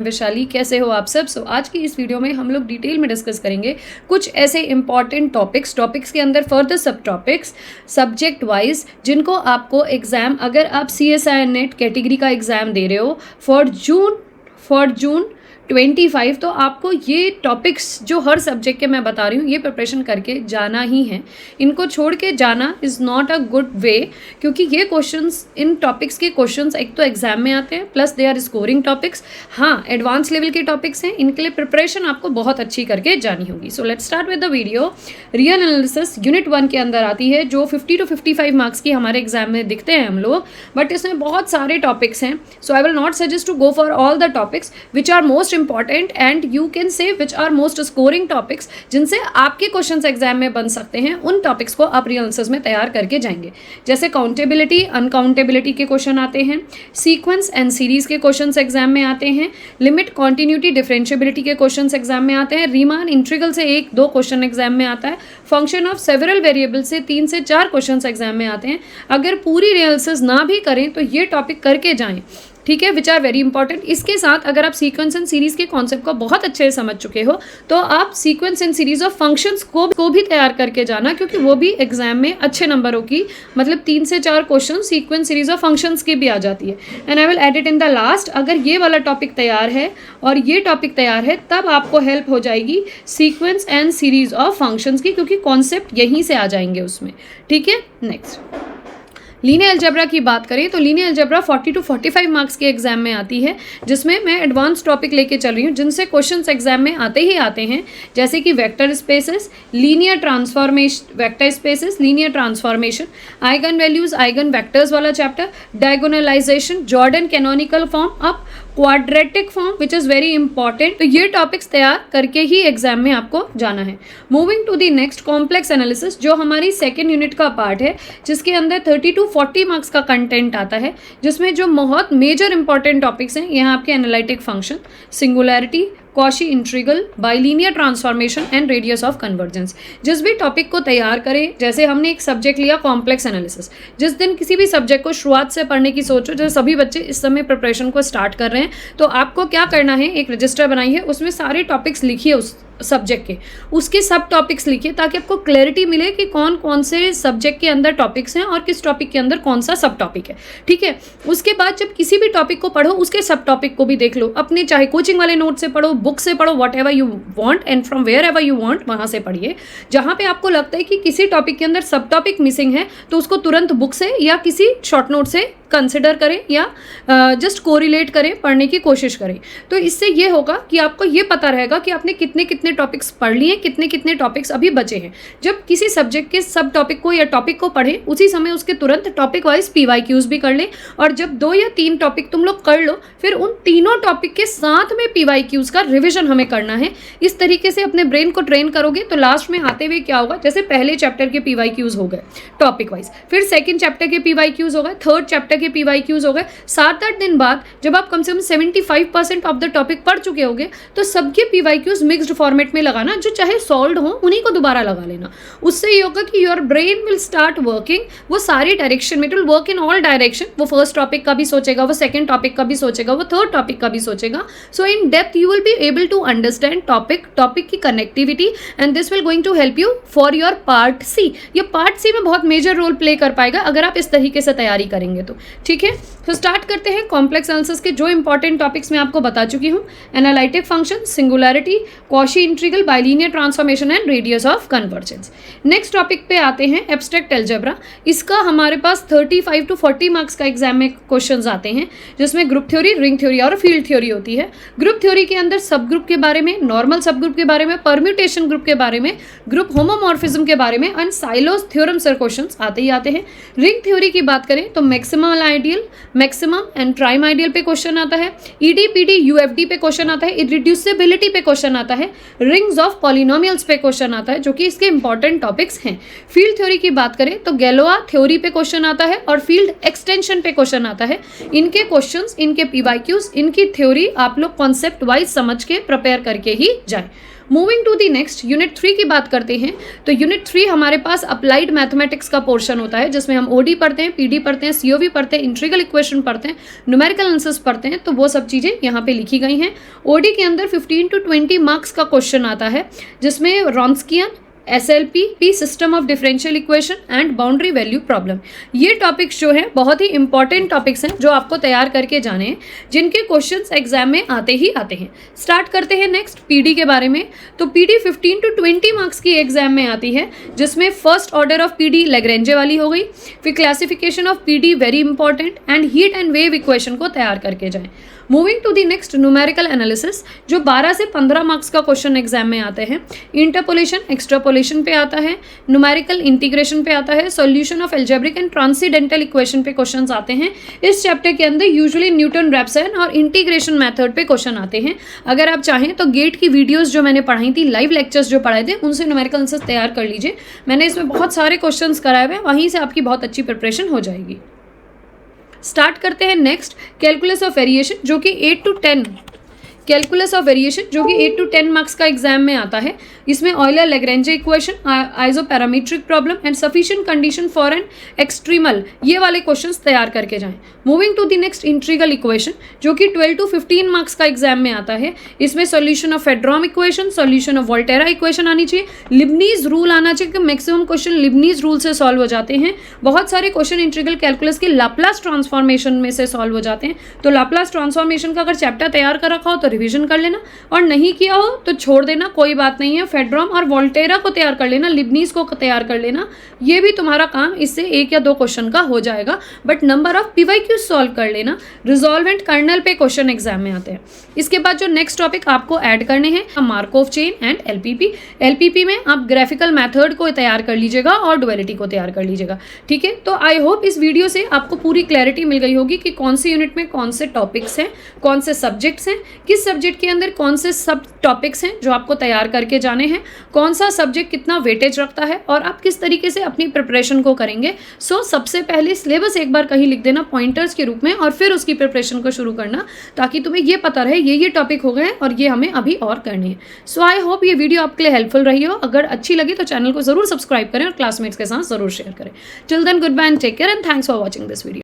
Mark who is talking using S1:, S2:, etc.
S1: वैशाली, कैसे हो आप सब। आज की इस वीडियो में हम लोग डिटेल में डिस्कस करेंगे कुछ ऐसे इंपॉर्टेंट टॉपिक्स के अंदर फर्दर सब टॉपिक्स सब्जेक्ट वाइज जिनको आपको एग्ज़ाम, अगर आप CSIR नेट कैटेगरी का एग्ज़ाम दे रहे हो फॉर जून 25, तो आपको ये टॉपिक्स जो हर सब्जेक्ट के मैं बता रही हूँ ये प्रिपरेशन करके जाना ही है। इनको छोड़ के जाना is not a good way, क्योंकि ये क्वेश्चंस, इन टॉपिक्स के क्वेश्चंस एक तो एग्जाम में आते हैं, plus they are scoring topics. हाँ, एडवांस लेवल के टॉपिक्स हैं, इनके लिए प्रिपरेशन आपको बहुत अच्छी करके जानी होगी। So let's start with the video. Real analysis unit 1 के अंदर आती है, जो 50 to 55 मार्क्स की हमारे एग्जाम में दिखते हैं हम लोग, बट इसमें बहुत सारे टॉपिक्स हैं। So I will not suggest to go for all the topics which are most important and you can say which are most scoring topics, जिनसे आपके क्वेश्चंस एग्जाम में बन सकते हैं। उन टॉपिक्स को आप रियल एनालिसिस में तैयार करके जाएंगे। जैसे काउंटेबिलिटी, अनकाउंटेबिलिटी के क्वेश्चन आते हैं, सीक्वेंस एंड सीरीज के क्वेश्चंस एग्जाम में आते हैं, लिमिट, कॉन्टिन्यूटी, डिफरेंशिएबिलिटी के क्वेश्चंस एग्जाम में आते हैं, रीमान इंटीग्रल से 1-2 क्वेश्चन एग्जाम में आता है, फंक्शन ऑफ सेवरल वेरिएबल से 3 से 4 क्वेश्चन एग्जाम में आते हैं। अगर पूरी रियल एनालिसिस ना भी करें तो ये टॉपिक करके जाएं, ठीक है, विच आर वेरी इंपॉर्टेंट। इसके साथ अगर आप सीक्वेंस एंड सीरीज के कॉन्सेप्ट को बहुत अच्छे से समझ चुके हो तो आप sequence and series of functions को भी तैयार करके जाना, क्योंकि वो भी एग्जाम में अच्छे नंबरों की, मतलब 3 से 4 question sequence series of functions की भी आ जाती है। And I will add it in the last. अगर ये वाला टॉपिक तैयार है और ये टॉपिक तैयार है, तब आपको हेल्प हो जाएगी sequence and series of functions की, क्योंकि कॉन्सेप्ट यहीं से आ जाएंगे उसमें, ठीक है। नेक्स्ट, लीनियर अलजेब्रा की बात करें तो लीनियर अलजेब्रा 40 to 45 मार्क्स के एग्जाम में आती है, जिसमें मैं एडवांस टॉपिक लेके चल रही हूँ, जिनसे क्वेश्चंस एग्जाम में आते ही आते हैं। जैसे कि vector spaces, linear transformation, eigen values, eigen vectors वाला चैप्टर, डायगोनलाइजेशन, जॉर्डन कैनोनिकल फॉर्म, अब quadratic form which is very important. तो ये टॉपिक्स तैयार करके ही एग्जाम में आपको जाना है। Moving to the next, complex analysis, जो हमारी सेकेंड यूनिट का पार्ट है, जिसके अंदर 30 to 40 मार्क्स का कंटेंट आता है, जिसमें जो बहुत मेजर इंपॉर्टेंट टॉपिक्स हैं यहाँ आपके analytic function, singularity, Cauchy integral, bilinear transformation and radius of convergence. जिस भी टॉपिक को तैयार करें, जैसे हमने एक सब्जेक्ट लिया कॉम्प्लेक्स एनालिसिस, जिस दिन किसी भी सब्जेक्ट को शुरुआत से पढ़ने की सोचो, जैसे सभी बच्चे इस समय प्रिपरेशन को स्टार्ट कर रहे हैं, तो आपको क्या करना है, एक रजिस्टर बनाइए, उसमें सारे टॉपिक्स लिखिए उस सब्जेक्ट के, उसके सब टॉपिक्स लिखिए, ताकि आपको क्लैरिटी मिले कि कौन कौन से सब्जेक्ट के अंदर टॉपिक्स हैं और किस टॉपिक के अंदर कौन सा सब टॉपिक है, ठीक है। उसके बाद जब किसी भी टॉपिक को पढ़ो, उसके सब टॉपिक को भी देख लो, अपने चाहे कोचिंग वाले नोट से पढ़ो, बुक से पढ़ो, whatever you want and from wherever you want, वहाँ से पढ़िए। जहाँ पे आपको लगता है कि किसी टॉपिक के अंदर सब टॉपिक मिसिंग है, तो उसको तुरंत बुक से या किसी शॉर्ट नोट से कंसिडर करें या जस्ट कोरिलेट करें, पढ़ने की कोशिश करें। तो इससे ये होगा कि आपको ये पता रहेगा कि आपने कितने कितने टॉपिक्स पढ़ लिए, कितने कितने टॉपिक्स अभी बचे हैं। जब किसी सब्जेक्ट के सब टॉपिक को या टॉपिक को पढ़ें, उसी समय उसके तुरंत टॉपिक वाइज PYQs भी कर लें, और जब 2 या 3 टॉपिक तुम लोग कर लो, फिर उन तीनों टॉपिक के साथ में PYQs का रिविजन हमें करना है। इस तरीके से अपने ब्रेन को ट्रेन करोगे तो लास्ट में आते हुए क्या होगा, जैसे पहले चैप्टर के PYQs हो गए टॉपिक वाइज, फिर सेकेंड चैप्टर के PYQs हो गए, थर्ड चैप्टर के PYQs हो गए। 7-8 दिन बाद जब आप कम से कम 75% ऑफ द टॉपिक पढ़ चुके होगे, तो सबके PYQs मिक्स्ड फॉर्मेट में लगाना, जो चाहे सॉल्व हो उन्हीं को दोबारा लगा लेना। उससे ये होगा कि your brain will start working, वो सारी डायरेक्शन में, it will work in all direction. वो फर्स्ट टॉपिक का भी सोचेगा, वो सेकंड टॉपिक का भी सोचेगा, वो थर्ड टॉपिक का भी सोचेगा। So in depth you will be able to understand topic की connectivity, and this will going to help you for your part C. ये पार्ट सी में बहुत मेजर रोल प्ले कर पाएगा अगर आप इस तरीके से तैयारी करेंगे तो, ठीक है। तो स्टार्ट करते हैं कॉम्प्लेक्स एनालिसिस के जो इंपॉर्टेंट टॉपिक्स मैं आपको बता चुकी हूँ, analytic function, singularity, Cauchy integral, bilinear transformation and radius of convergence. Next topic पे आते हैं एब्स्ट्रैक्ट अलजेब्रा। इसका हमारे पास 35 to 40 मार्क्स का एग्जाम में क्वेश्चंस आते हैं, जिसमें ग्रुप थ्योरी, रिंग थ्योरी और फील्ड थ्योरी होती है। ग्रुप थ्योरी के अंदर सब ग्रुप के बारे में, नॉर्मल सब ग्रुप के बारे में, परम्यूटेशन ग्रुप के बारे में, ग्रुप होमोमॉर्फिज्म के बारे में एंड साइलोस थ्योरम से क्वेश्चंस आते ही आते हैं। रिंग थ्योरी की बात करें तो maximum ideal, maximum and prime ideal पे क्वेश्चन आता है, EDPD UFD पे क्वेश्चन आता है, इररिड्यूसिबिलिटी पे क्वेश्चन आता है, रिंग्स ऑफ पॉलिनोमियल्स पे क्वेश्चन आता है, जो कि इसके इंपॉर्टेंट टॉपिक्स हैं। फील्ड थ्योरी की बात करें तो गैलोआ थ्योरी पे क्वेश्चन आता है और फील्ड एक्सटेंशन पे क्वेश्चन आता है। इनके क्वेश्चंस, इनके PYQs, इनकी थ्योरी आप लोग कॉन्सेप्ट वाइज समझ के प्रिपेयर करके ही जाएं। Moving to the next unit 3 की बात करते हैं। तो यूनिट 3 हमारे पास अप्लाइड मैथमेटिक्स का पोर्शन होता है, जिसमें हम ओडी पढ़ते हैं, पीडी पढ़ते हैं, सीओवी पढ़ते हैं, इंटीग्रल इक्वेशन पढ़ते हैं, न्यूमेरिकल एनालिसिस पढ़ते हैं। तो वो सब चीज़ें यहाँ पे लिखी गई हैं। ओडी के अंदर 15 to 20 मार्क्स का क्वेश्चन आता है, जिसमें रॉन्स्कियन, SLP system of differential equation and boundary value problem, ये टॉपिक्स जो हैं बहुत ही इंपॉर्टेंट टॉपिक्स हैं जो आपको तैयार करके जाने हैं, जिनके क्वेश्चंस एग्जाम में आते ही आते हैं। स्टार्ट करते हैं नेक्स्ट पीडी के बारे में। तो पीडी 15 to 20 मार्क्स की एग्जाम में आती है, जिसमें first order of PD Lagrange वाली हो गई, फिर classification of PD very important, and heat and wave equation को तैयार करके जाएं। Moving to the next numerical analysis, जो 12 से 15 मार्क्स का क्वेश्चन एग्जाम में आते हैं। इंटरपोलेशन, एक्सट्रापोलेशन पे आता है, न्यूमेरिकल इंटीग्रेशन पे आता है, solution of algebraic and transcendental equation पे क्वेश्चंस आते हैं। इस चैप्टर के अंदर यूजुअली न्यूटन रैप्सन और इंटीग्रेशन मेथड पे क्वेश्चन आते हैं। अगर आप चाहें तो गेट की वीडियोस जो मैंने पढ़ाई थी, लाइव लेक्चर्स जो पढ़ाए थे, उनसे न्यूमेरिकल आंसर्स तैयार कर लीजिए। मैंने इसमें बहुत सारे क्वेश्चन कराए हुए हैं, वहीं से आपकी बहुत अच्छी प्रिपरेशन हो जाएगी। स्टार्ट करते हैं नेक्स्ट कैलकुलस ऑफ वेरिएशन, जो कि 8 to 10 कैलकुलस ऑफ वेरिएशन जो कि 8 to 10 मार्क्स का एग्जाम में आता है। इसमें Euler Lagrange equation, isoparametric problem and sufficient condition for an extremal, ये वाले क्वेश्चंस तैयार करके जाएं। Moving to the next integral equation, जो कि 12 to 15 मार्क्स का एग्जाम में आता है। इसमें solution of Fredholm equation, solution of Volterra equation आनी चाहिए, लिबनीज रूल आना चाहिए, कि मैक्सिमम क्वेश्चन लिबनीज रूल से सॉल्व हो जाते हैं। बहुत सारे क्वेश्चन इंटीग्रल कैलकुलस के लाप्लास ट्रांसफॉर्मेशन में से सॉल्व हो जाते हैं। तो लाप्लास ट्रांसफॉर्मेशन का अगर चैप्टर तैयार कर रखा हो तो रिवीजन कर लेना, और नहीं किया हो तो छोड़ देना, कोई बात नहीं है। फेड्रॉम और वोल्टेरा को तैयार कर लेना, लिबनीज को तैयार कर लेना, ये भी तुम्हारा काम, इससे 1 या 2 क्वेश्चन का हो जाएगा। But number of PYQ solve कर लेना। रिजॉल्वेंट कर्नल पे क्वेश्चन एग्जाम में आते हैं। इसके बाद जो नेक्स्ट टॉपिक आपको ऐड करने हैं, मार्कोव चेन एंड LPP में आप ग्राफिकल मेथड को तैयार कर लीजिएगा और डुअलिटी को तैयार कर लीजिएगा। ठीक है, तो आई होप इस वीडियो से आपको पूरी क्लैरिटी मिल गई होगी कि कौन सी यूनिट में कौन से टॉपिक्स हैं, कौन से सब्जेक्ट्स हैं, किस सब्जेक्ट के अंदर कौन से सब टॉपिक्स हैं जो आपको तैयार करके जाने हैं, कौन सा सब्जेक्ट कितना वेटेज रखता है, और आप किस तरीके से अपनी प्रिपरेशन को करेंगे। सो सबसे पहले सिलेबस एक बार कहीं लिख देना पॉइंटर्स के रूप में, और फिर उसकी प्रिपरेशन को शुरू करना, ताकि तुम्हें ये पता रहे ये टॉपिक हो गए हैं और ये हमें अभी और करनी है। सो आई होप ये वीडियो आपके लिए हेल्पफुल रही हो। अगर अच्छी लगी तो चैनल को जरूर सब्सक्राइब करें और क्लासमेट्स के साथ जरूर शेयर करें। Till then good bye and take care and thanks for watching this video.